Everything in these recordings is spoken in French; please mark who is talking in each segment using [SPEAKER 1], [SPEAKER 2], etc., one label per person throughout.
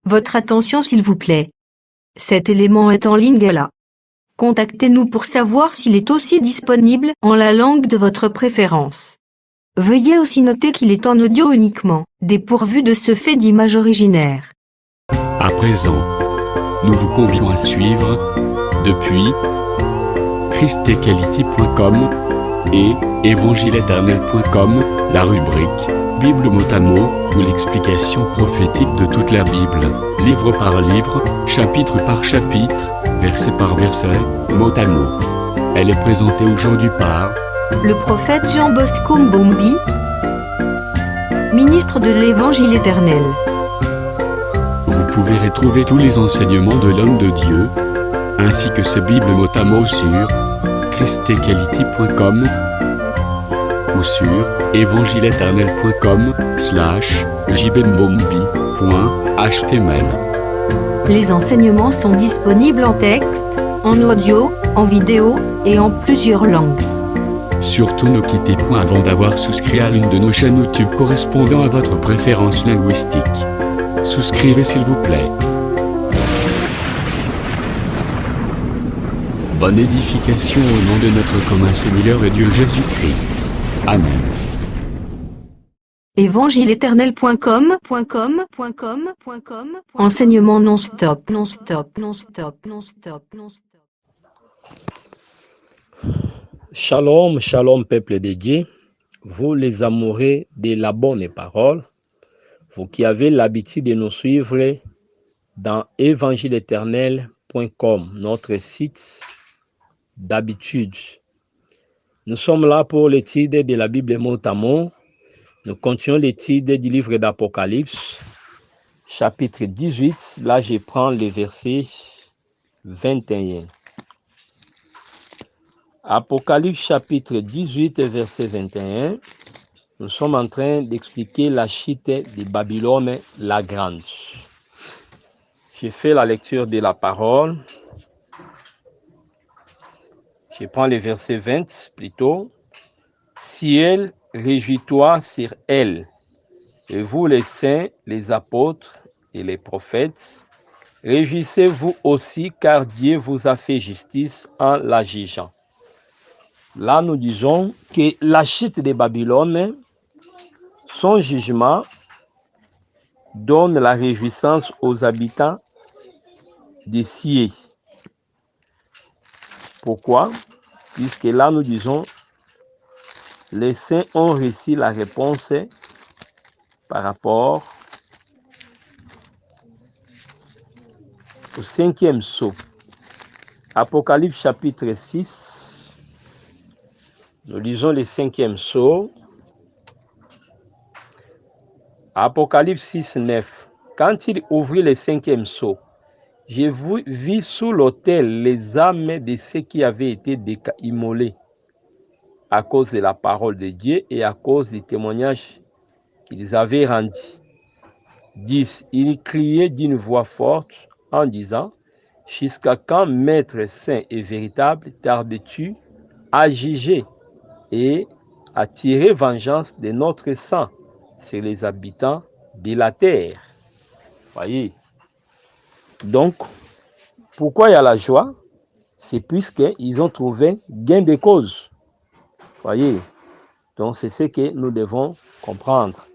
[SPEAKER 1] Votre attention s'il vous plaît. Cet élément est en ligne là. Contactez-nous pour savoir s'il est aussi disponible en la langue de votre préférence. Veuillez aussi noter qu'il est en audio uniquement, dépourvu de ce fait d'image originaire.
[SPEAKER 2] À présent, nous vous convions à suivre, depuis christequality.com et évangileéternel.com, la rubrique Bible mot à mot ou l'explication prophétique de toute la Bible, livre par livre, chapitre par chapitre, verset par verset, mot à mot. Elle est présentée aujourd'hui par
[SPEAKER 1] Le prophète Jean Bosco Mbombi, ministre de l'Évangile éternel.
[SPEAKER 2] Vous pouvez retrouver tous les enseignements de l'homme de Dieu, ainsi que ses Bibles mot à mot sur christequality.com ou sur évangileéternel.com/jbmbombi.html.
[SPEAKER 1] Les enseignements sont disponibles en texte, en audio, en vidéo et en plusieurs langues.
[SPEAKER 2] Surtout ne quittez point avant d'avoir souscrit à l'une de nos chaînes YouTube correspondant à votre préférence linguistique. Souscrivez s'il vous plaît. Bonne édification au nom de notre commun Seigneur et Dieu Jésus-Christ. Amen.
[SPEAKER 1] Évangileéternel.com Enseignement non-stop.
[SPEAKER 3] Shalom, shalom peuple de Dieu, vous les amoureux de la bonne parole, vous qui avez l'habitude de nous suivre dans évangileéternel.com, notre site d'habitude. Nous sommes là pour l'étude de la Bible mot à mot. Nous continuons l'étude du livre d'Apocalypse, chapitre 18. Là, je prends le verset 21. Apocalypse chapitre 18, verset 21. Nous sommes en train d'expliquer la chute de Babylone la Grande. J'ai fait la lecture de la parole. Je prends le verset 20 plutôt. Ciel, réjouis-toi sur elle, et vous les saints, les apôtres et les prophètes, réjouissez-vous aussi, car Dieu vous a fait justice en la jugeant. Là, nous disons que la chute de Babylone, son jugement, donne la réjouissance aux habitants des cieux. Pourquoi? Puisque là, nous disons, les saints ont reçu la réponse par rapport au 5e sceau. Apocalypse chapitre 6, nous lisons le 5e sceau. Apocalypse 6, 9. Quand il ouvrit le 5e sceau, j'ai vu sous l'autel les âmes de ceux qui avaient été immolés à cause de la parole de Dieu et à cause du témoignage qu'ils avaient rendu. 10. Il criait d'une voix forte en disant: jusqu'à quand, Maître saint et véritable, tardes-tu à juger et à tirer vengeance de notre sang sur les habitants de la terre? Voyez. Donc, pourquoi il y a la joie? C'est puisqu'ils ont trouvé gain de cause. Voyez. Donc, c'est ce que nous devons comprendre.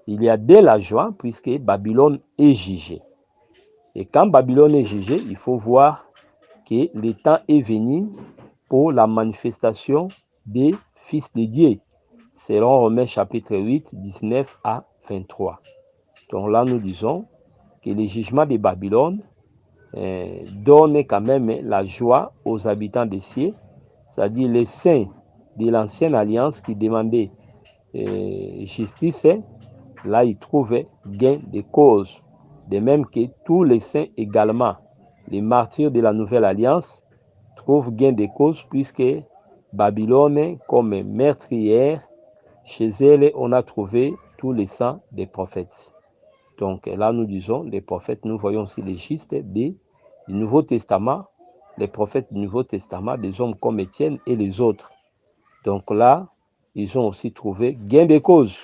[SPEAKER 3] Il y a de la joie puisque Babylone est jugée. Et quand Babylone est jugée, il faut voir que le temps est venu pour la manifestation des fils de Dieu, selon Romains chapitre 8, 19 à 23. Donc là, nous disons que le jugement de Babylone donne quand même la joie aux habitants des cieux, c'est-à-dire les saints de l'ancienne alliance qui demandaient justice. Là, ils trouvaient gain de cause. De même que tous les saints également, les martyrs de la nouvelle alliance, trouvent gain de cause puisque Babylone, comme meurtrière, chez elle, on a trouvé tous les sangs des prophètes. Donc là, nous disons, les prophètes, nous voyons aussi les justes du Nouveau Testament, les prophètes du Nouveau Testament, des hommes comme Étienne et les autres. Donc là, ils ont aussi trouvé gain de cause.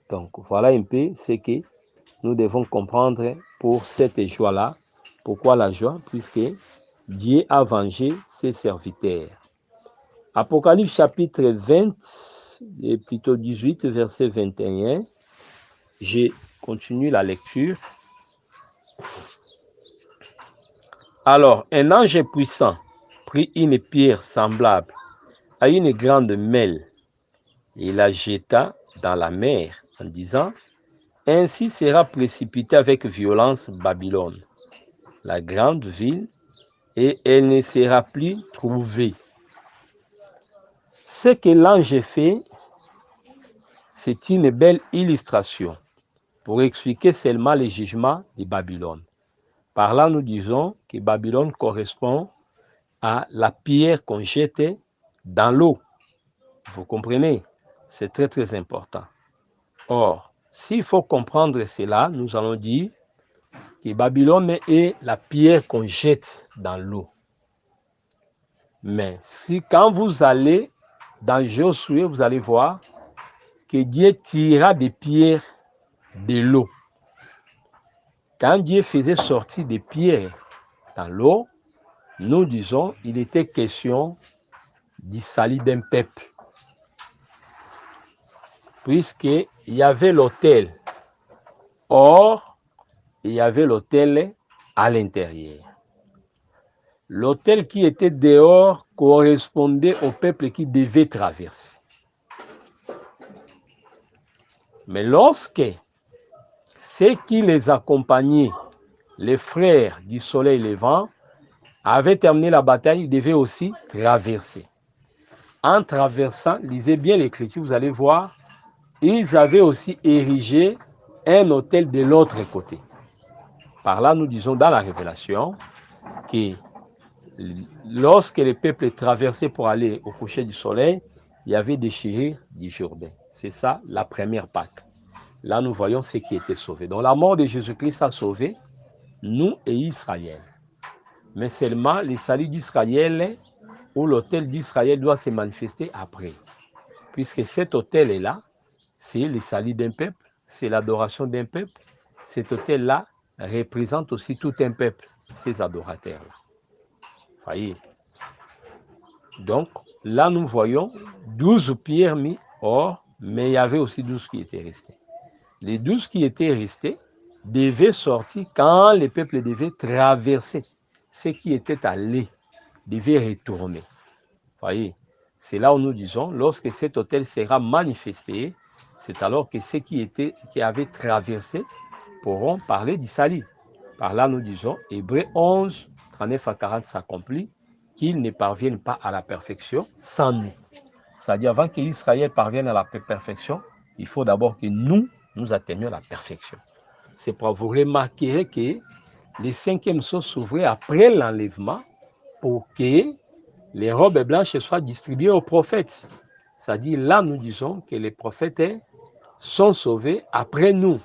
[SPEAKER 3] Donc voilà un peu ce que nous devons comprendre pour cette joie-là. Pourquoi la joie? Puisque Dieu a vengé ses serviteurs. Apocalypse chapitre 20, et plutôt 18, verset 21. Je continue la lecture. Alors, un ange puissant prit une pierre semblable à une grande mêle et la jeta dans la mer en disant: ainsi sera précipitée avec violence Babylone, la grande ville, et elle ne sera plus trouvée. Ce que l'ange fait, c'est une belle illustration pour expliquer seulement le jugement de Babylone. Par là, nous disons que Babylone correspond à la pierre qu'on jette dans l'eau. Vous comprenez? C'est très très important. Or, s'il faut comprendre cela, nous allons dire que Babylone est la pierre qu'on jette dans l'eau. Mais si quand vous allez dans Josué, vous allez voir que Dieu tira des pierres de l'eau. Quand Dieu faisait sortir des pierres dans l'eau, nous disons il était question du salut d'un peuple. Puisqu'il y avait l'autel. Or, il y avait l'autel à l'intérieur. L'autel qui était dehors correspondait au peuple qui devait traverser. Mais lorsque ceux qui les accompagnaient, les frères du soleil levant, avaient terminé la bataille, ils devaient aussi traverser. En traversant, lisez bien l'Écriture, vous allez voir, ils avaient aussi érigé un autel de l'autre côté. Par là, nous disons dans la Révélation que lorsque les peuples traversaient pour aller au coucher du soleil, il y avait des déchirure du Jourdain. C'est ça la première Pâque. Là, nous voyons ce qui était sauvé. Donc, la mort de Jésus-Christ a sauvé nous et Israël. Mais seulement le salut d'Israël ou l'autel d'Israël doit se manifester après. Puisque cet autel est là, c'est le salut d'un peuple, c'est l'adoration d'un peuple. Cet autel-là représente aussi tout un peuple, ces adorateurs-là. Voyez. Donc, là, nous voyons 12 pierres mises or, mais il y avait aussi 12 qui étaient restés. Les 12 qui étaient restés devaient sortir quand le peuple devait traverser. Ceux qui étaient allés devaient retourner. Voyez, c'est là où nous disons, lorsque cet autel sera manifesté, c'est alors que ceux qui avaient traversé pourront parler du salut. Par là, nous disons, Hébreux 11, 39 à 40 s'accomplit, qu'ils ne parviennent pas à la perfection sans nous. C'est-à-dire, avant que l'Israël parvienne à la perfection, il faut d'abord que nous atteignions la perfection. C'est pour vous remarquerez que les cinquièmes sceaux s'ouvraient après l'enlèvement pour que les robes blanches soient distribuées aux prophètes. C'est-à-dire, là, nous disons que les prophètes sont sauvés après nous.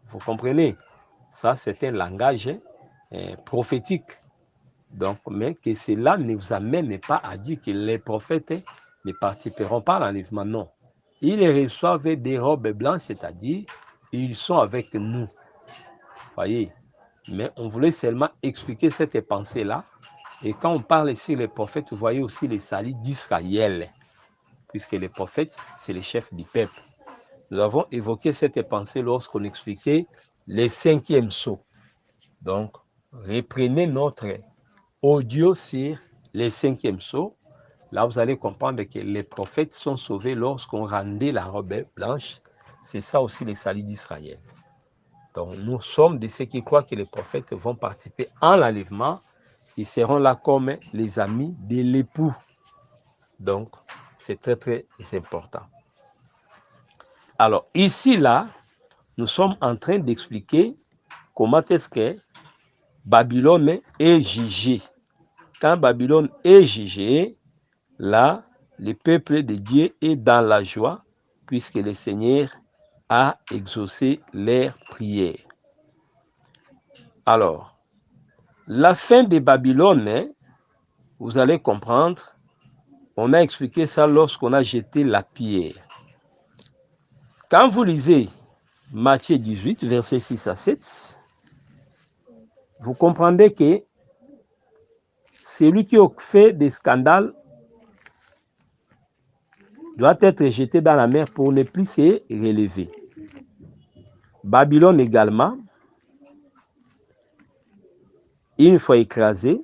[SPEAKER 3] Vous comprenez? Ça, c'est un langage prophétique. Donc, mais que cela ne vous amène pas à dire que les prophètes ne participeront pas à l'enlèvement. Non. Ils reçoivent des robes blanches, c'est-à-dire, ils sont avec nous. Voyez? Mais on voulait seulement expliquer cette pensée-là. Et quand on parle ici les prophètes, vous voyez aussi les saluts d'Israël. Puisque les prophètes, c'est les chefs du peuple. Nous avons évoqué cette pensée lorsqu'on expliquait les cinquièmes sceaux. Donc, reprenez notre audio sur les cinquièmes sceaux. Là, vous allez comprendre que les prophètes sont sauvés lorsqu'on rendait la robe blanche. C'est ça aussi les saluts d'Israël. Donc, nous sommes de ceux qui croient que les prophètes vont participer en l'enlèvement. Ils seront là comme les amis de l'époux. Donc, c'est très très important. Alors, ici, là, nous sommes en train d'expliquer comment est-ce que Babylone est jugée. Quand Babylone est jugée, là, le peuple de Dieu est dans la joie puisque le Seigneur a exaucé leurs prières. Alors, la fin de Babylone, vous allez comprendre, on a expliqué ça lorsqu'on a jeté la pierre. Quand vous lisez Matthieu 18, versets 6 à 7, vous comprendrez que celui qui fait des scandales doit être jeté dans la mer pour ne plus se relever. Babylone également, une fois écrasée,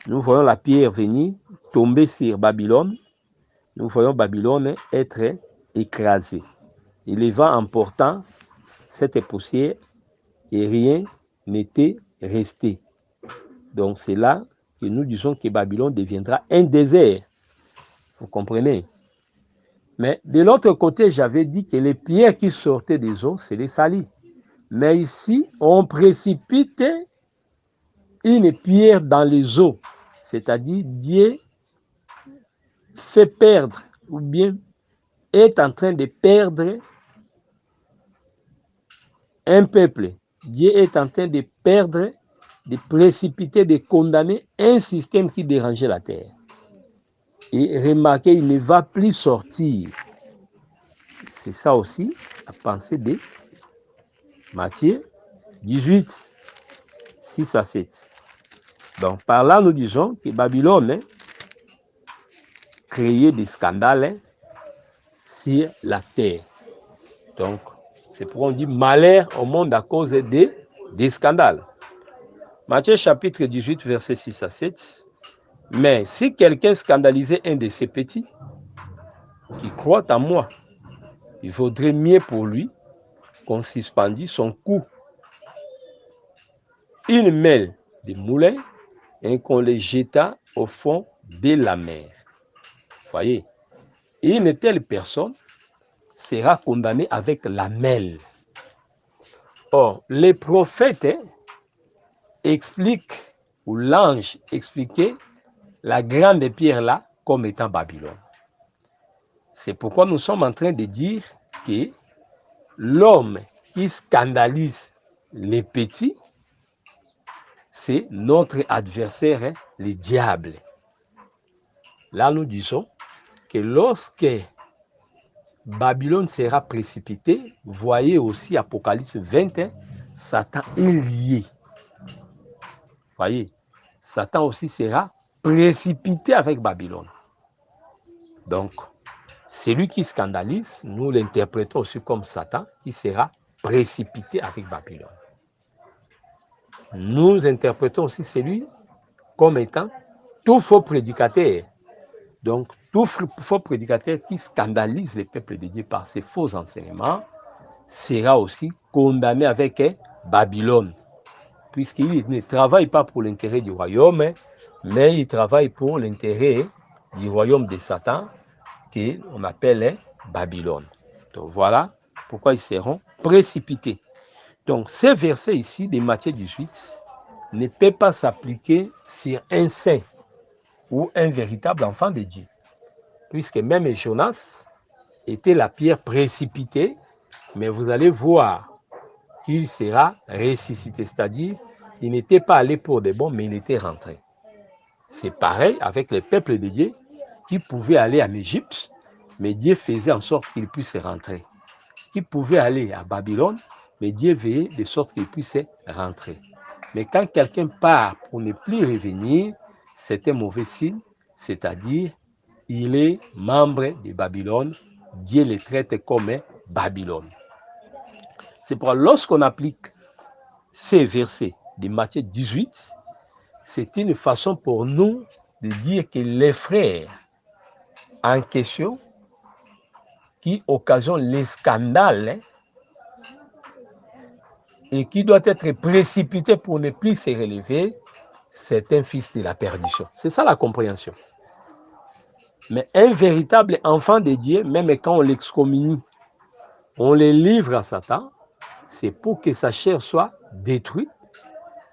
[SPEAKER 3] nous voyons la pierre venir tomber sur Babylone. Nous voyons Babylone être écrasée. Et les vents emportant cette poussière et rien n'était resté. Donc c'est là que nous disons que Babylone deviendra un désert. Vous comprenez? Mais de l'autre côté, j'avais dit que les pierres qui sortaient des eaux, c'est les salis. Mais ici, on précipite une pierre dans les eaux. C'est-à-dire, Dieu fait perdre, ou bien est en train de perdre un peuple. Dieu est en train de perdre, de précipiter, de condamner un système qui dérangeait la terre. Et remarquez, il ne va plus sortir. C'est ça aussi la pensée de Matthieu 18, 6 à 7. Donc par là, nous disons que Babylone créait des scandales sur la terre. Donc, c'est pourquoi on dit malheur au monde à cause des scandales. Matthieu chapitre 18, versets 6 à 7. Mais si quelqu'un scandalisait un de ses petits, qui croit en moi, il vaudrait mieux pour lui qu'on suspendît son cou, une mêle de moulins et qu'on les jeta au fond de la mer. Voyez, une telle personne sera condamnée avec la mêle. Or, les prophètes expliquent, ou l'ange expliquait la grande pierre là comme étant Babylone. C'est pourquoi nous sommes en train de dire que l'homme qui scandalise les petits, c'est notre adversaire, le diable. Là, nous disons que lorsque Babylone sera précipitée, voyez aussi Apocalypse 20, Satan est lié. Voyez, Satan aussi sera précipité avec Babylone. Donc, celui qui scandalise, nous l'interprétons aussi comme Satan qui sera précipité avec Babylone. Nous interprétons aussi celui comme étant tout faux prédicateur. Donc, tout faux prédicateur qui scandalise le peuple de Dieu par ses faux enseignements sera aussi condamné avec Babylone, puisqu'il ne travaille pas pour l'intérêt du royaume, mais il travaille pour l'intérêt du royaume de Satan, qu'on appelle Babylone. Donc voilà pourquoi ils seront précipités. Donc ces versets ici de Matthieu 18 ne peuvent pas s'appliquer sur un saint ou un véritable enfant de Dieu, puisque même Jonas était la pierre précipitée, mais vous allez voir qu'il sera ressuscité, c'est-à-dire il n'était pas allé pour de bon, mais il était rentré. C'est pareil avec le peuple de Dieu qui pouvait aller en Égypte, mais Dieu faisait en sorte qu'il puisse rentrer. Qui pouvait aller à Babylone, mais Dieu veillait de sorte qu'il puisse rentrer. Mais quand quelqu'un part pour ne plus revenir, c'est un mauvais signe, c'est-à-dire il est membre de Babylone, Dieu le traite comme Babylone. C'est pourquoi lorsqu'on applique ces versets de Matthieu 18, c'est une façon pour nous de dire que les frères en question qui occasionnent les scandales et qui doit être précipité pour ne plus se relever, c'est un fils de la perdition. C'est ça la compréhension. Mais un véritable enfant de Dieu, même quand on l'excommunie, on le livre à Satan, c'est pour que sa chair soit détruite,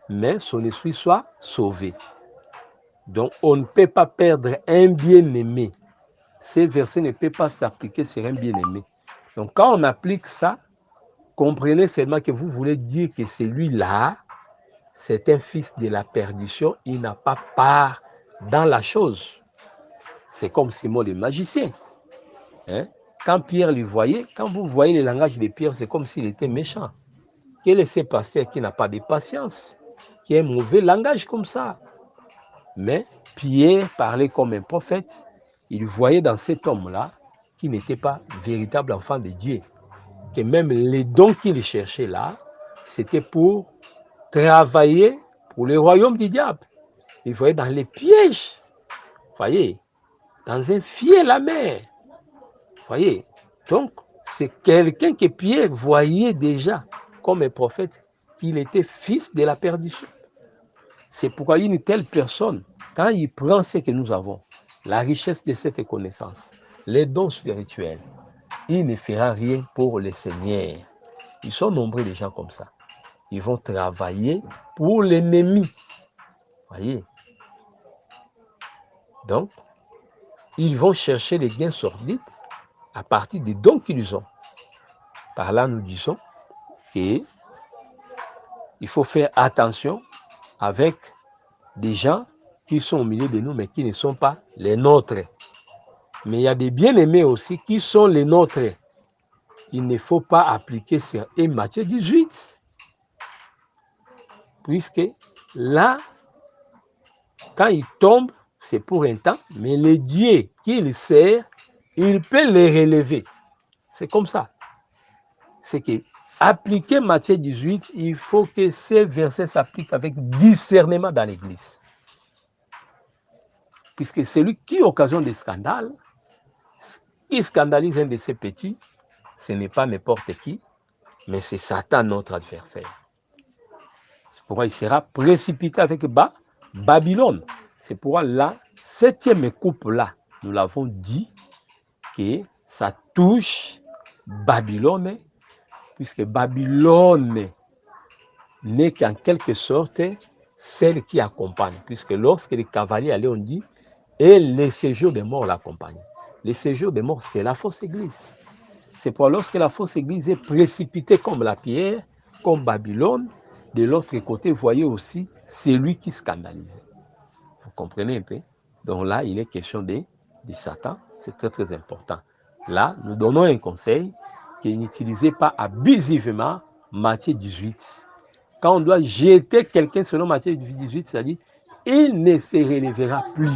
[SPEAKER 3] mais son esprit soit sauvé. Donc on ne peut pas perdre un bien-aimé. Ces versets ne peuvent pas s'appliquer sur un bien-aimé. Donc quand on applique ça, comprenez seulement que vous voulez dire que celui-là, c'est un fils de la perdition, il n'a pas part dans la chose. C'est comme Simon le magicien. quand Pierre lui voyait, quand vous voyez le langage de Pierre, c'est comme s'il était méchant. Quel est ce pasteur qui n'a pas de patience, qui a un mauvais langage comme ça? Mais Pierre parlait comme un prophète. Il voyait dans cet homme-là qui n'était pas véritable enfant de Dieu. Que même les dons qu'il cherchait là, c'était pour travailler pour le royaume du diable. Il voyait dans les pièges. Voyez, dans un fiel à mer. Voyez, donc c'est quelqu'un que Pierre voyait déjà comme un prophète, qu'il était fils de la perdition. C'est pourquoi une telle personne, quand il prend ce que nous avons, la richesse de cette connaissance, les dons spirituels, il ne fera rien pour le Seigneur. Ils sont nombreux les gens comme ça. Ils vont travailler pour l'ennemi. Voyez. Donc, ils vont chercher les gains sordides à partir des dons qu'ils ont. Par là, nous disons qu'il faut faire attention avec des gens qui sont au milieu de nous, mais qui ne sont pas les nôtres. Mais il y a des bien-aimés aussi qui sont les nôtres. Il ne faut pas appliquer sur Matthieu 18. Puisque là, quand ils tombent, c'est pour un temps, mais le Dieu qu'il sert, il peut les relever. C'est comme ça. C'est que appliquer Matthieu 18, il faut que ces versets s'appliquent avec discernement dans l'Église. Puisque celui qui occasionne des scandales, qui scandalise un de ses petits, ce n'est pas n'importe qui, mais c'est Satan, notre adversaire. C'est pourquoi il sera précipité avec Babylone. C'est pourquoi la 7e coupe-là, nous l'avons dit, que ça touche Babylone, puisque Babylone n'est qu'en quelque sorte celle qui accompagne. Puisque lorsque les cavaliers allaient, on dit, et les séjours des morts l'accompagnent. Les séjours des morts, c'est la fausse église. C'est pourquoi lorsque la fausse église est précipitée comme la pierre, comme Babylone, de l'autre côté, voyez aussi celui qui scandalise. Vous comprenez un peu? Donc là, il est question de Satan. C'est très très important. Là, nous donnons un conseil que n'utilisez pas abusivement Matthieu 18. Quand on doit jeter quelqu'un selon Matthieu 18, c'est-à-dire il ne se relèvera plus.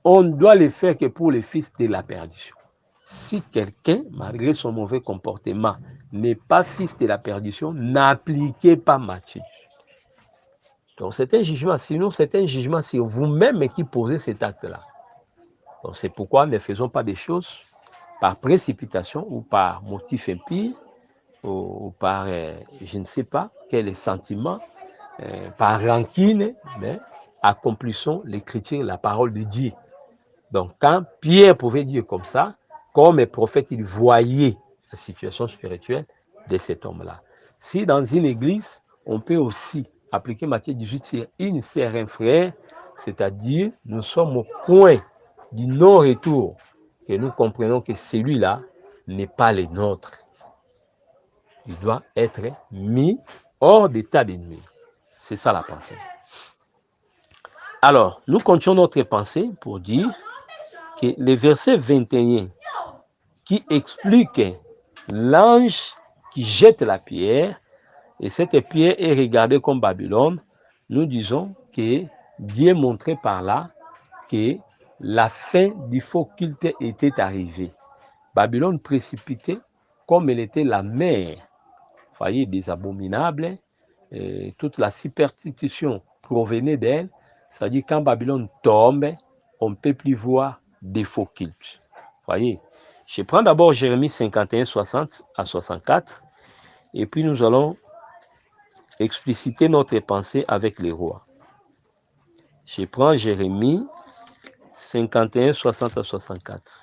[SPEAKER 3] On ne doit le faire que pour les fils de la perdition. Si quelqu'un, malgré son mauvais comportement, n'est pas fils de la perdition, n'appliquez pas Matthieu. Donc c'est un jugement, sinon c'est un jugement sur vous-même qui posez cet acte-là. Donc c'est pourquoi ne faisons pas des choses par précipitation ou par motif impie ou par, je ne sais pas, quel sentiment, par rancune, mais accomplissons l'écriture, la parole de Dieu. Donc quand Pierre pouvait dire comme ça, comme un prophète, il voyait la situation spirituelle de cet homme-là. Si dans une église, on peut aussi appliquer Matthieu 18 sur une sœur, un frère, c'est-à-dire nous sommes au point du non-retour, que nous comprenons que celui-là n'est pas le nôtre. Il doit être mis hors d'état de nuire. C'est ça la pensée. Alors, nous continuons notre pensée pour dire que le verset 21 qui explique l'ange qui jette la pierre, et cette pierre est regardée comme Babylone, nous disons que Dieu montrait par là que la fin du faux culte était arrivée. Babylone précipitée comme elle était la mer, voyez, des abominables, toute la superstition provenait d'elle, c'est-à-dire quand Babylone tombe, on ne peut plus voir des faux cultes. Voyez, je prends d'abord Jérémie 51, 60 à 64, et puis nous allons expliciter notre pensée avec les rois. Je prends Jérémie 51, 60 à 64.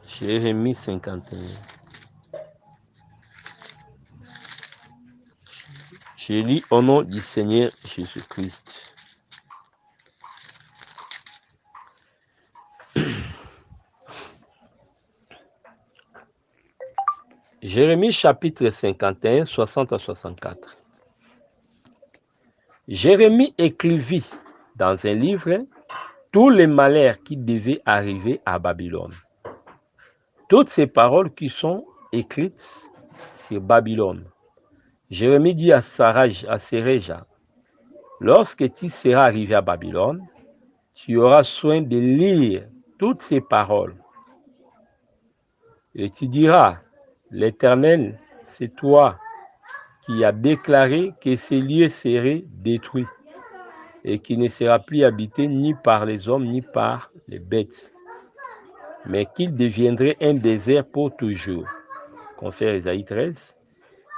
[SPEAKER 3] Jérémie 51. Je lis au nom du Seigneur Jésus-Christ. Jérémie chapitre 51, 60 à 64. Jérémie écrivit dans un livre tous les malheurs qui devaient arriver à Babylone. Toutes ces paroles qui sont écrites sur Babylone. Jérémie dit à Séréja, lorsque tu seras arrivé à Babylone, tu auras soin de lire toutes ces paroles. Et tu diras, l'Éternel, c'est toi qui as déclaré que ces lieux seraient détruits et qui ne sera plus habité ni par les hommes ni par les bêtes, mais qu'il deviendrait un désert pour toujours. Confère Ésaïe 13.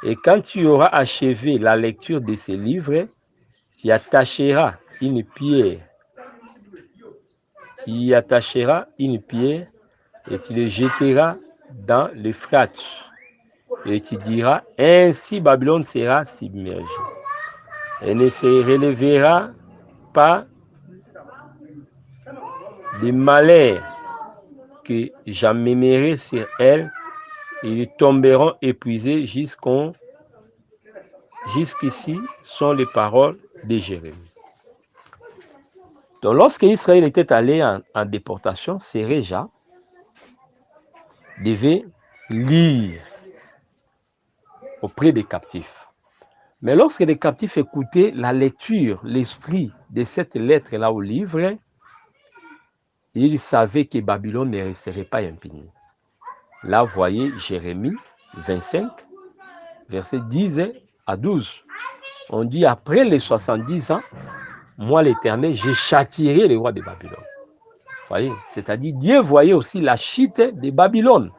[SPEAKER 3] Et quand tu auras achevé la lecture de ces livres, tu attacheras une pierre. Tu y attacheras une pierre et tu le jetteras dans l'Euphrate. Et tu diras, ainsi Babylone sera submergée. Elle ne se relèvera pas des malheurs que j'amènerai sur elle. Ils tomberont épuisés jusqu'ici sont les paroles de Jérémie. Donc lorsque Israël était allé en déportation, Séréja devait lire auprès des captifs. Mais lorsque les captifs écoutaient la lecture, l'esprit de cette lettre-là au livre, ils savaient que Babylone ne resterait pas impunie. Là, vous voyez Jérémie 25, versets 10 à 12. On dit, après les 70 ans, moi l'Éternel, je châtierai les rois de Babylone. Vous voyez, c'est-à-dire Dieu voyait aussi la chute de Babylone.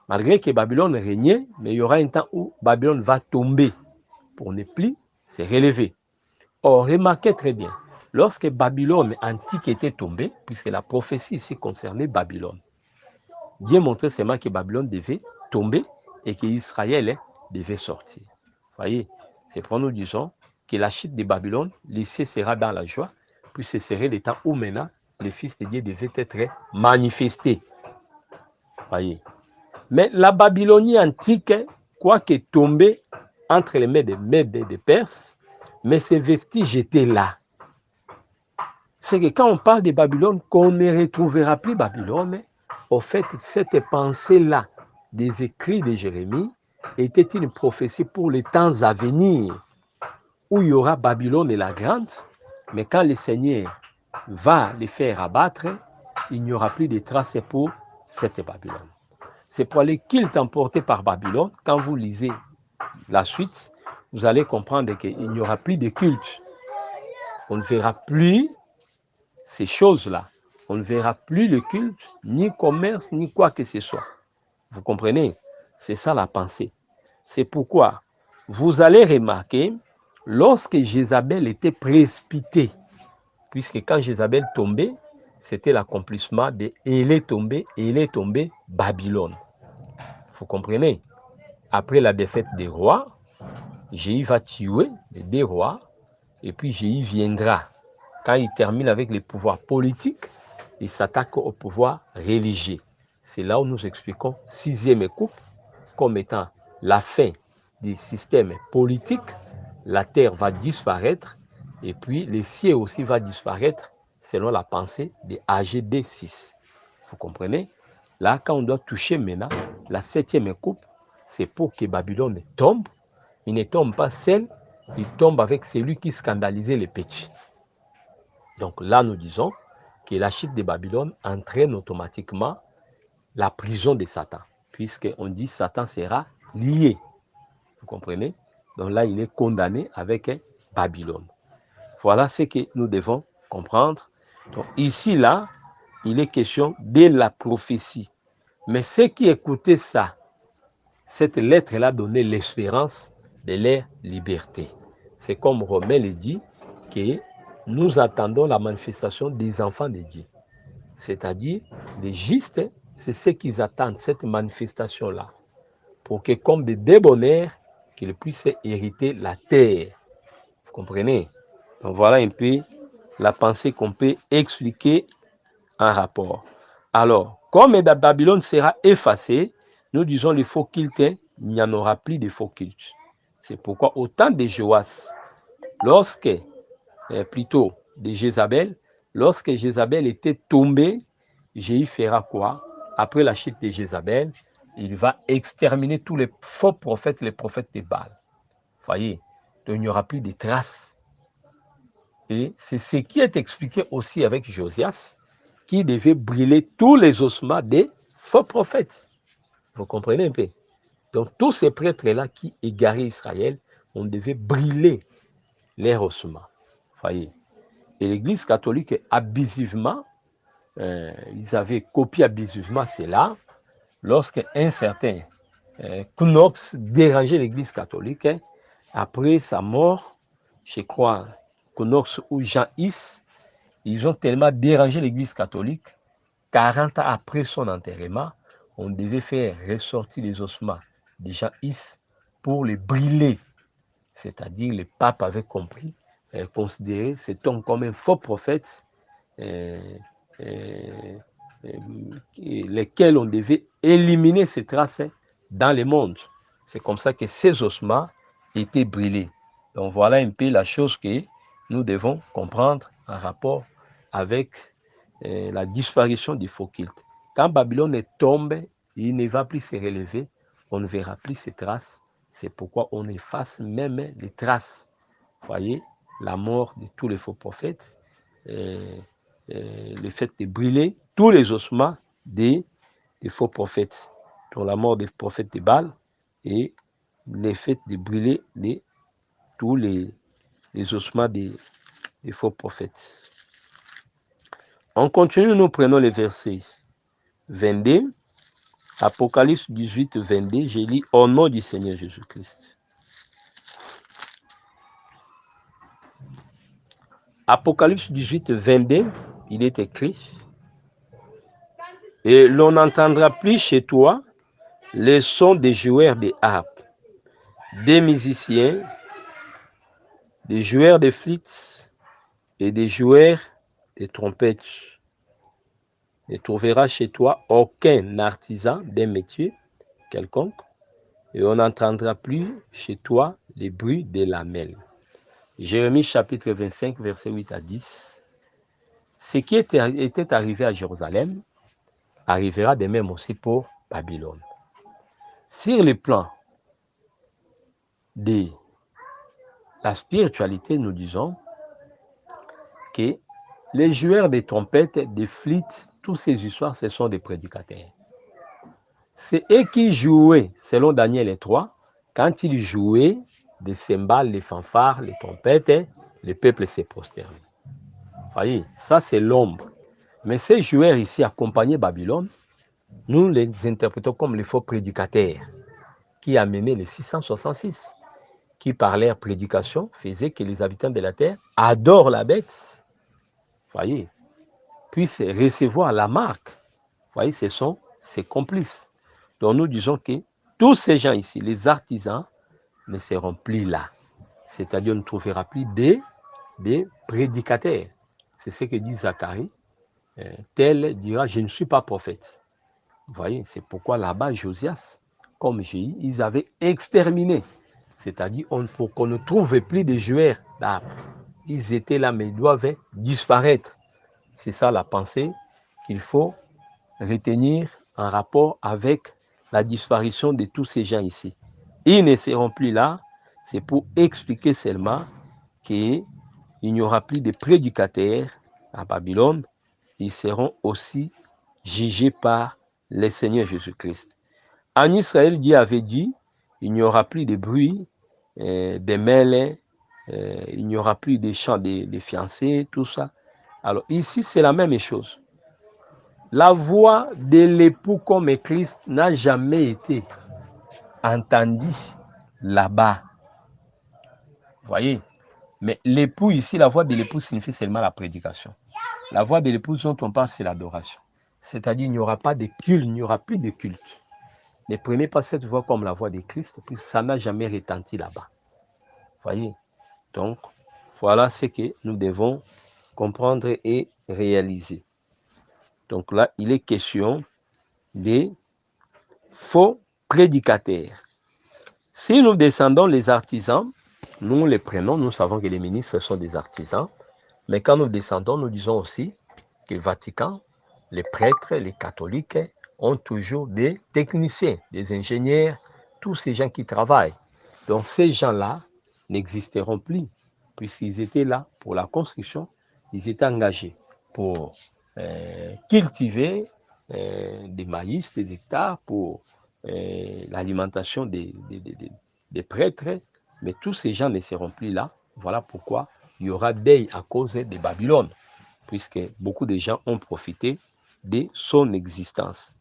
[SPEAKER 3] Malgré que Babylone régnait, mais il y aura un temps où Babylone va tomber pour ne plus se relever. Or, remarquez très bien, lorsque Babylone antique était tombée, puisque la prophétie ici concernait Babylone, Dieu montrait seulement que Babylone devait tomber et qu'Israël devait sortir. Vous voyez, c'est pourquoi nous disons que la chute de Babylone, l'issue sera dans la joie, puis ce serait le temps où maintenant le Fils de Dieu devait être manifesté. Vous voyez. Mais la Babylonie antique, quoique tombée entre les mains des Mèdes et des Perses, mais ces vestiges étaient là. C'est que quand on parle de Babylone, qu'on ne retrouvera plus Babylone, au fait, cette pensée-là des écrits de Jérémie était une prophétie pour les temps à venir, où il y aura Babylone et la grande, mais quand le Seigneur va les faire abattre, il n'y aura plus de traces pour cette Babylone. C'est pour les cultes emportés par Babylone, quand vous lisez la suite, vous allez comprendre qu'il n'y aura plus de culte. On ne verra plus ces choses-là. On ne verra plus le culte, ni commerce, ni quoi que ce soit. Vous comprenez? C'est ça la pensée. C'est pourquoi vous allez remarquer, lorsque Jézabel était précipitée, puisque quand Jézabel tombait, c'était l'accomplissement de « elle est tombée Babylone ». Vous comprenez? Après la défaite des rois, Jéhu va tuer les deux rois, et puis Jéhu viendra. Quand il termine avec les pouvoirs politiques, il s'attaque au pouvoir religieux. C'est là où nous expliquons sixième coupe comme étant la fin du système politique. La terre va disparaître et puis le ciel aussi va disparaître selon la pensée de AGB 6. Vous comprenez? Là, quand on doit toucher maintenant la septième coupe, c'est pour que Babylone tombe. Il ne tombe pas seul, il tombe avec celui qui scandalisait les petits. Donc là, nous disons que la chute de Babylone entraîne automatiquement la prison de Satan, puisqu'on dit Satan sera lié. Vous comprenez? Donc là, il est condamné avec Babylone. Voilà ce que nous devons comprendre. Donc ici, là, il est question de la prophétie. Mais ceux qui écoutaient ça, cette lettre-là donnait l'espérance de leur liberté. C'est comme Romain le dit, que nous attendons la manifestation des enfants de Dieu. C'est-à-dire, les justes, c'est ceux qui attendent cette manifestation-là, pour que comme des débonnaires, qu'ils puissent hériter la terre. Vous comprenez? Donc voilà un peu la pensée qu'on peut expliquer en rapport. Alors, comme Babylone sera effacée, nous disons les faux cultes, il n'y en aura plus de faux cultes. C'est pourquoi au temps de Joas, plutôt de Jézabel, Lorsque Jézabel était tombée, Jéhu fera quoi? Après la chute de Jézabel, il va exterminer tous les faux prophètes, les prophètes de Baal. Voyez, donc il n'y aura plus de traces. Et c'est ce qui est expliqué aussi avec Josias, qui devait brûler tous les ossements des faux prophètes. Vous comprenez un peu? Donc tous ces prêtres-là qui égaraient Israël, on devait brûler leurs ossements. Voyez. Et l'Église catholique, abusivement, ils avaient copié abusivement cela, lorsqu'un certain Knox dérangeait l'Église catholique, après sa mort, je crois, Knox ou Jean Hus, ils ont tellement dérangé l'Église catholique, 40 ans après son enterrement, on devait faire ressortir les ossements de Jean Hus pour les brûler. C'est-à-dire, le pape avait compris, considéré cet homme comme un faux prophète, lesquels on devait éliminer ces traces dans le monde. C'est comme ça que ces ossements étaient brûlés. Donc voilà un peu la chose que nous devons comprendre en rapport avec la disparition des faux cultes. Quand Babylone tombe, il ne va plus se relever, on ne verra plus ces traces. C'est pourquoi on efface même les traces. Vous voyez, la mort de tous les faux prophètes, le fait de brûler tous les ossements des faux prophètes, dont la mort des prophètes de Baal, et le fait de brûler tous les ossements des faux prophètes. On continue, nous prenons le verset 22, Apocalypse 18, 22, je lis au nom du Seigneur Jésus-Christ. Apocalypse 18, 22, il est écrit: et l'on n'entendra plus chez toi les sons des joueurs de harpe, des musiciens, des joueurs de flûtes et des joueurs de trompettes. Ne trouvera chez toi aucun artisan d'un métier quelconque, et on n'entendra plus chez toi les bruits des lamelles. Jérémie chapitre 25, versets 8 à 10. Ce qui était arrivé à Jérusalem arrivera de même aussi pour Babylone. Sur le plan de la spiritualité, nous disons que les joueurs des trompettes, des flûtes, toutes ces histoires, ce sont des prédicateurs. C'est eux qui jouaient, selon Daniel 3, quand ils jouaient des cymbales, les fanfares, les trompettes, le peuple s'est prosterné. Vous voyez, ça c'est l'ombre. Mais ces joueurs ici accompagnaient Babylone, nous les interprétons comme les faux prédicateurs qui amenaient les 666, qui par leur prédication faisaient que les habitants de la terre adorent la bête. Vous voyez, puissent recevoir la marque. Vous voyez, ce sont ses complices. Donc nous disons que tous ces gens ici, les artisans, ne seront plus là. C'est-à-dire, on ne trouvera plus des prédicateurs. C'est ce que dit Zacharie. Tel dira, je ne suis pas prophète. Vous voyez, c'est pourquoi là-bas, Josias, comme j'ai dit, ils avaient exterminé. C'est-à-dire, pour qu'on ne trouve plus de joueurs d'armes. Ils étaient là, mais ils doivent disparaître. C'est ça la pensée qu'il faut retenir en rapport avec la disparition de tous ces gens ici. Ils ne seront plus là, c'est pour expliquer seulement qu'il n'y aura plus de prédicateurs à Babylone. Ils seront aussi jugés par le Seigneur Jésus-Christ. En Israël, Dieu avait dit, il n'y aura plus de bruit, des mêlées, il n'y aura plus de chants des fiancés, tout ça. Alors ici, c'est la même chose. La voix de l'époux comme Christ n'a jamais été entendue là-bas. Vous voyez? Mais l'époux ici, la voix de l'époux signifie seulement la prédication. La voix de l'époux dont on parle, c'est l'adoration. C'est-à-dire, il n'y aura pas de culte, il n'y aura plus de culte. Ne prenez pas cette voix comme la voix de Christ, puisque ça n'a jamais retenti là-bas. Vous voyez? Donc, voilà ce que nous devons comprendre et réaliser. Donc là, il est question des faux prédicateurs. Si nous descendons les artisans, nous les prenons, nous savons que les ministres sont des artisans, Mais quand nous descendons, nous disons aussi que le Vatican, les prêtres, les catholiques ont toujours des techniciens, des ingénieurs, tous ces gens qui travaillent. Donc ces gens-là n'existeront plus, puisqu'ils étaient là pour la construction, ils étaient engagés pour cultiver des maïs, des hectares, pour l'alimentation des prêtres, mais tous ces gens ne seront plus là. Voilà pourquoi il y aura deuil à cause de Babylone, puisque beaucoup de gens ont profité de son existence.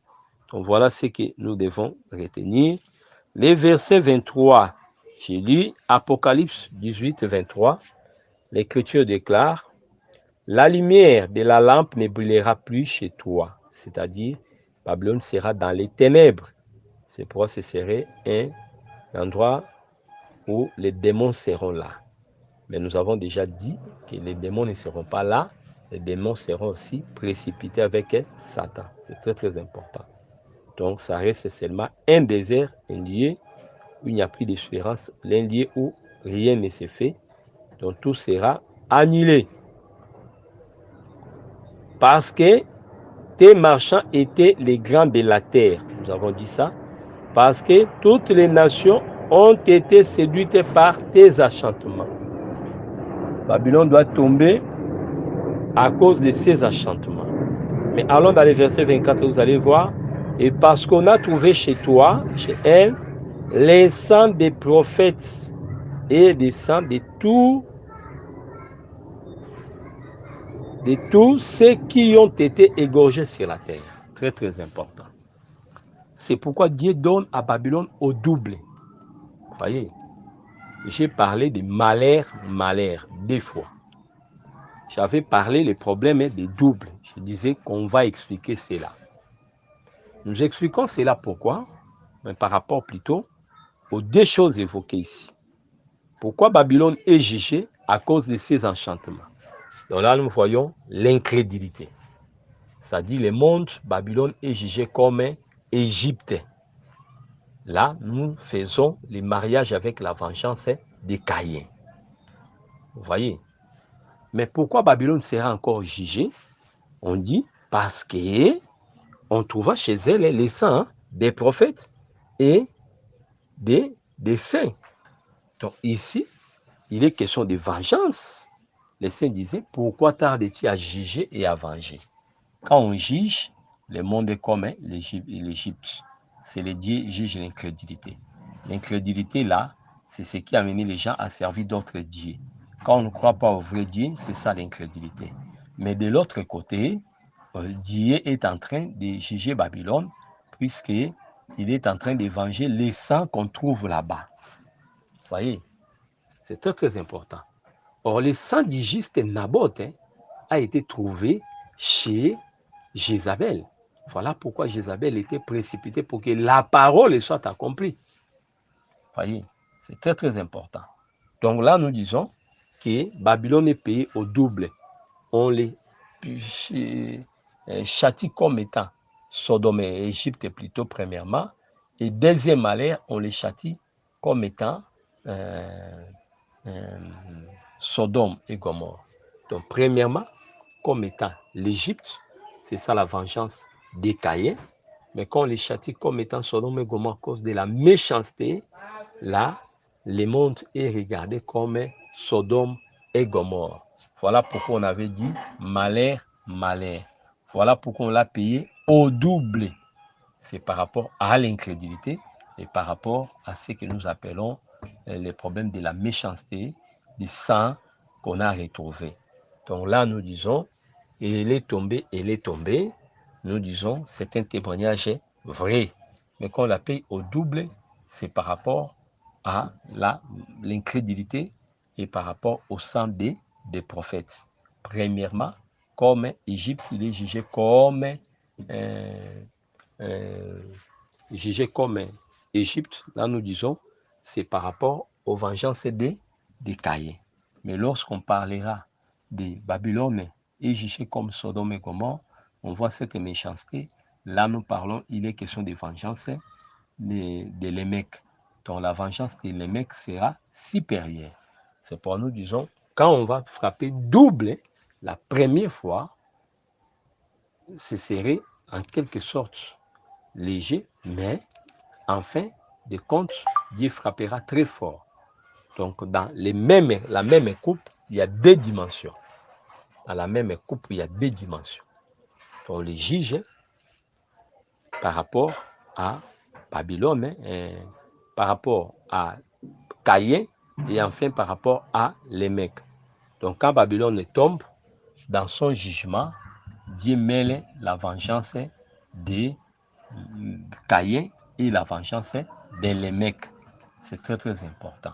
[SPEAKER 3] Donc voilà ce que nous devons retenir. Les versets 23, j'ai lu Apocalypse 18, 23. L'Écriture déclare: la lumière de la lampe ne brûlera plus chez toi, c'est-à-dire Babylone sera dans les ténèbres. C'est pourquoi ce serait un endroit où les démons seront là. Mais nous avons déjà dit que les démons ne seront pas là. Les démons seront aussi précipités avec Satan. C'est très très important. Donc ça reste seulement un désert, un lieu où il n'y a plus d'espérance, un lieu où rien ne se fait. Donc tout sera annulé. Parce que tes marchands étaient les grands de la terre. Nous avons dit ça. Parce que toutes les nations ont été séduites par tes enchantements. Babylone doit tomber à cause de ses enchantements. Mais allons dans les versets 24, vous allez voir. Et parce qu'on a trouvé chez toi, chez elle, les sangs des prophètes et des sangs de tous ceux qui ont été égorgés sur la terre. Très très important. C'est pourquoi Dieu donne à Babylone au double. Vous voyez, j'ai parlé de malheur, deux fois. J'avais parlé le problème des doubles. Je disais qu'on va expliquer cela. Nous expliquons cela pourquoi, mais par rapport plutôt aux deux choses évoquées ici. Pourquoi Babylone est jugée? À cause de ses enchantements. Donc là, nous voyons l'incrédulité. C'est-à-dire le monde, Babylone est jugé comme Égypte. Là, nous faisons le mariage avec la vengeance des Caïens. Vous voyez? Mais pourquoi Babylone sera encore jugée? On dit parce que on trouva chez elle les sangs des prophètes et des saints. Donc ici, il est question de vengeance. Les saints disaient, pourquoi tardes-tu à juger et à venger? Quand on juge, le monde est comme l'Égypte. C'est le Dieu qui juge l'incrédulité. L'incrédulité, là, c'est ce qui a amené les gens à servir d'autres dieux. Quand on ne croit pas au vrai Dieu, c'est ça l'incrédulité. Mais de l'autre côté, Dieu est en train de juger Babylone, puisqu'il est en train de venger les sangs qu'on trouve là-bas. Vous voyez, c'est très très important. Or, le sang du juste Naboth a été trouvé chez Jézabel. Voilà pourquoi Jézabel était précipitée pour que la parole soit accomplie. Vous voyez, c'est très très important. Donc là, nous disons que Babylone est payée au double. On les châtie comme étant Sodome et Égypte plutôt premièrement. Et deuxième malheur, on les châtie comme étant Sodome et Gomorrhe. Donc premièrement, comme étant l'Égypte, c'est ça la vengeance des Caïens. Mais quand on les châtie comme étant Sodome et Gomorrhe à cause de la méchanceté, là, le monde est regardé comme Sodome et Gomorrhe. Voilà pourquoi on avait dit malheur, malheur. Voilà pourquoi on l'a payé au double. C'est par rapport à l'incrédulité et par rapport à ce que nous appelons les problèmes de la méchanceté, du sang qu'on a retrouvé. Donc là, nous disons, elle est tombée. Nous disons, c'est un témoignage vrai. Mais quand on la paye au double, c'est par rapport à l'incrédulité et par rapport au sang des prophètes. Premièrement, comme Égypte, il est jugé comme Égypte. Là, nous disons, c'est par rapport aux vengeances des Caïens. Mais lorsqu'on parlera de Babylone et jugé comme Sodome et Gomorrhe, on voit cette méchanceté. Là, nous parlons, il est question de vengeance de Lémec. Donc la vengeance de Lémec sera supérieure. C'est pour nous disons, quand on va frapper double, la première fois, ce serait en quelque sorte léger, mais en fin de compte, Dieu frappera très fort. Donc, dans la même coupe, il y a deux dimensions. Dans la même coupe, il y a deux dimensions. Donc, les juges, par rapport à Babylone, par rapport à Caïn, et enfin par rapport à Lémec. Donc, quand Babylone tombe, dans son jugement, Dieu mêle la vengeance de Caïn et la vengeance de Lémec. C'est très très important.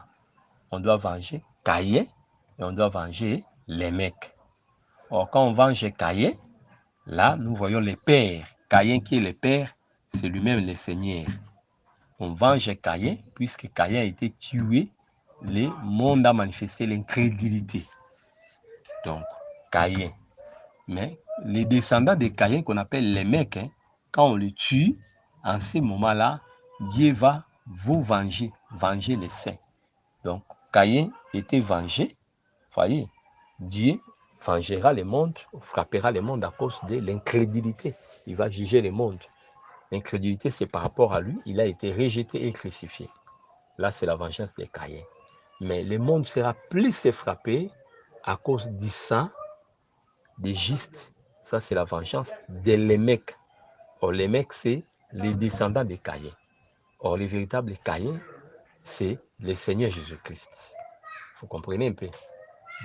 [SPEAKER 3] On doit venger Caïn et on doit venger Lémec. Or, quand on venge Caïn, là, nous voyons le père. Caïn qui est le père, c'est lui-même le Seigneur. On venge Caïn, puisque Caïn a été tué, le monde a manifesté l'incrédulité. Donc, Caïn. Mais les descendants de Caïn, qu'on appelle les mecs, quand on les tue, en ce moment-là, Dieu va vous venger les saints. Donc, Caïn était vengé. Voyez, Dieu vengera le monde, frappera le monde à cause de l'incrédulité. Il va juger le monde. L'incrédulité, c'est par rapport à lui. Il a été rejeté et crucifié. Là, c'est la vengeance de Caïn. Mais le monde sera plus frappé à cause du sang des justes. Ça, c'est la vengeance de Lémec. Or, Lémec, c'est les descendants de Caïn. Or, le véritable Caïn, c'est le Seigneur Jésus-Christ. Vous comprenez un peu?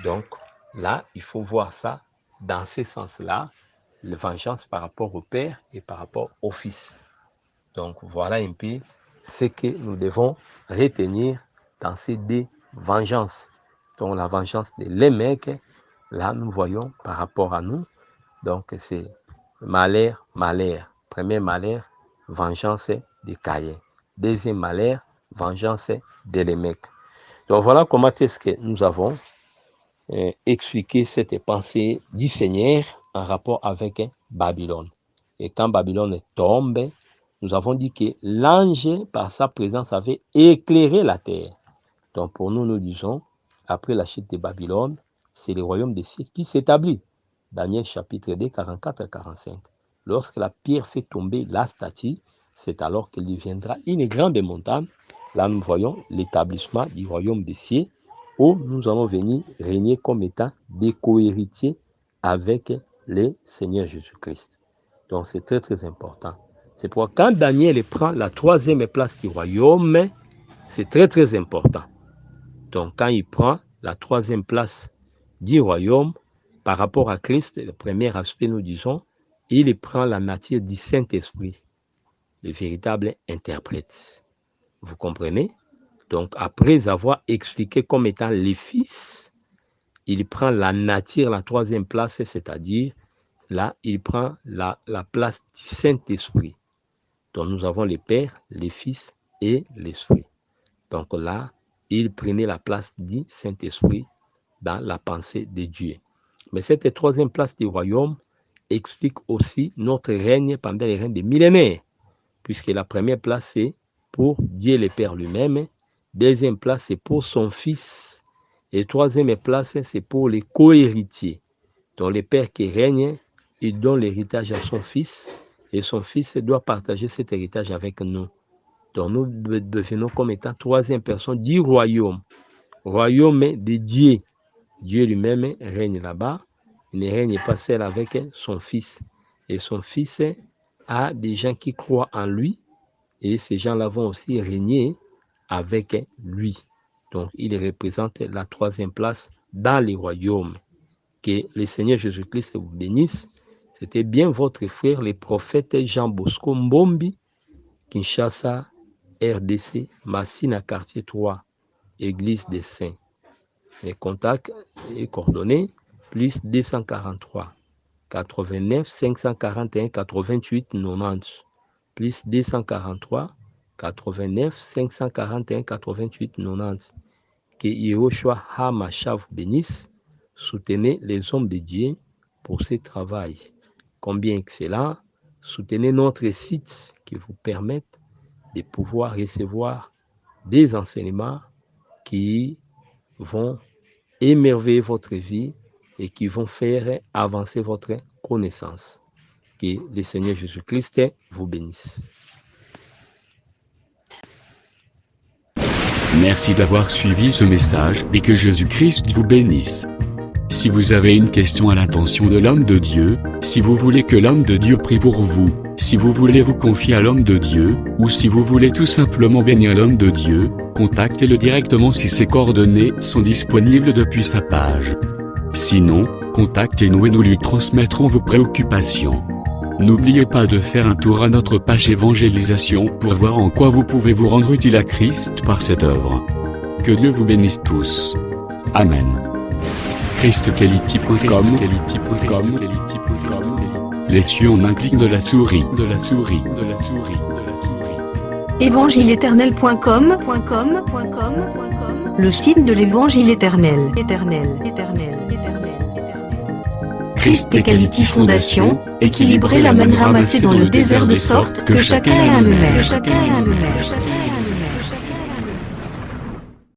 [SPEAKER 3] Donc, là, il faut voir ça dans ce sens-là, la vengeance par rapport au Père et par rapport au Fils. Donc, voilà un peu ce que nous devons retenir dans ces deux vengeances. Donc, la vengeance de Lémec, là, nous voyons par rapport à nous. Donc, c'est malheur. Premier malheur, vengeance de Caïn. Deuxième malheur, vengeance de Lémec. Donc, voilà comment est-ce que nous avons expliqué cette pensée du Seigneur en rapport avec Babylone. Et quand Babylone tombe, nous avons dit que l'ange, par sa présence, avait éclairé la terre. Donc, pour nous, nous disons, après la chute de Babylone, c'est le royaume des cieux qui s'établit. Daniel chapitre 2, 44 à 45. Lorsque la pierre fait tomber la statue, c'est alors qu'elle deviendra une grande montagne. Là, nous voyons l'établissement du royaume des cieux, où nous allons venir régner comme étant des co-héritiers avec le Seigneur Jésus-Christ. Donc, c'est très, très important. C'est pourquoi quand Daniel prend la troisième place du royaume, c'est très, très important. Donc, quand il prend la troisième place du royaume, par rapport à Christ, le premier aspect, nous disons, il prend la nature du Saint-Esprit, le véritable interprète. Vous comprenez? Donc, après avoir expliqué comme étant les fils, il prend la nature, la troisième place, c'est-à-dire, là, il prend la place du Saint-Esprit. Donc, nous avons les pères, les fils et l'esprit. Donc là, il prenait la place du Saint-Esprit dans la pensée de Dieu. Mais cette troisième place du royaume explique aussi notre règne pendant les règnes des millénaires, puisque la première place, c'est pour Dieu le Père lui-même, deuxième place, c'est pour son Fils, et troisième place, c'est pour les co-héritiers. Donc le Père qui règne, il donne l'héritage à son Fils, et son Fils doit partager cet héritage avec nous. Donc nous devenons comme étant troisième personne du royaume, royaume de Dieu. Dieu lui-même règne là-bas, il ne règne pas seul avec son Fils. Et son Fils a des gens qui croient en lui, et ces gens-là vont aussi régner avec lui. Donc, il représente la troisième place dans les royaumes. Que le Seigneur Jésus-Christ vous bénisse. C'était bien votre frère, le prophète Jean Bosco Mbombi, Kinshasa, RDC, Massina, quartier 3, Église des Saints. Les contacts et coordonnées, plus 243 89 541 88 90, plus 243 89 541 88 90. Que Yehoshua HaMashiach vous bénisse. Soutenez les hommes de Dieu pour ce travail. Combien excellent. Soutenez notre site qui vous permettent de pouvoir recevoir des enseignements qui vont émerveiller votre vie et qui vont faire avancer votre connaissance. Que le Seigneur Jésus-Christ vous bénisse.
[SPEAKER 2] Merci d'avoir suivi ce message et que Jésus-Christ vous bénisse. Si vous avez une question à l'intention de l'homme de Dieu, si vous voulez que l'homme de Dieu prie pour vous, si vous voulez vous confier à l'homme de Dieu, ou si vous voulez tout simplement bénir l'homme de Dieu, contactez-le directement si ses coordonnées sont disponibles depuis sa page. Sinon, contactez-nous et nous lui transmettrons vos préoccupations. N'oubliez pas de faire un tour à notre page évangélisation pour voir en quoi vous pouvez vous rendre utile à Christ par cette œuvre. Que Dieu vous bénisse tous. Amen. ChristQuality.com. Les cieux en un clic de la souris.
[SPEAKER 1] Évangile-éternel.com, le site de l'Évangile éternel. Christ et Quality Fondation, équilibrer la manne ramassée dans le désert de sorte que chacun ait un eumère.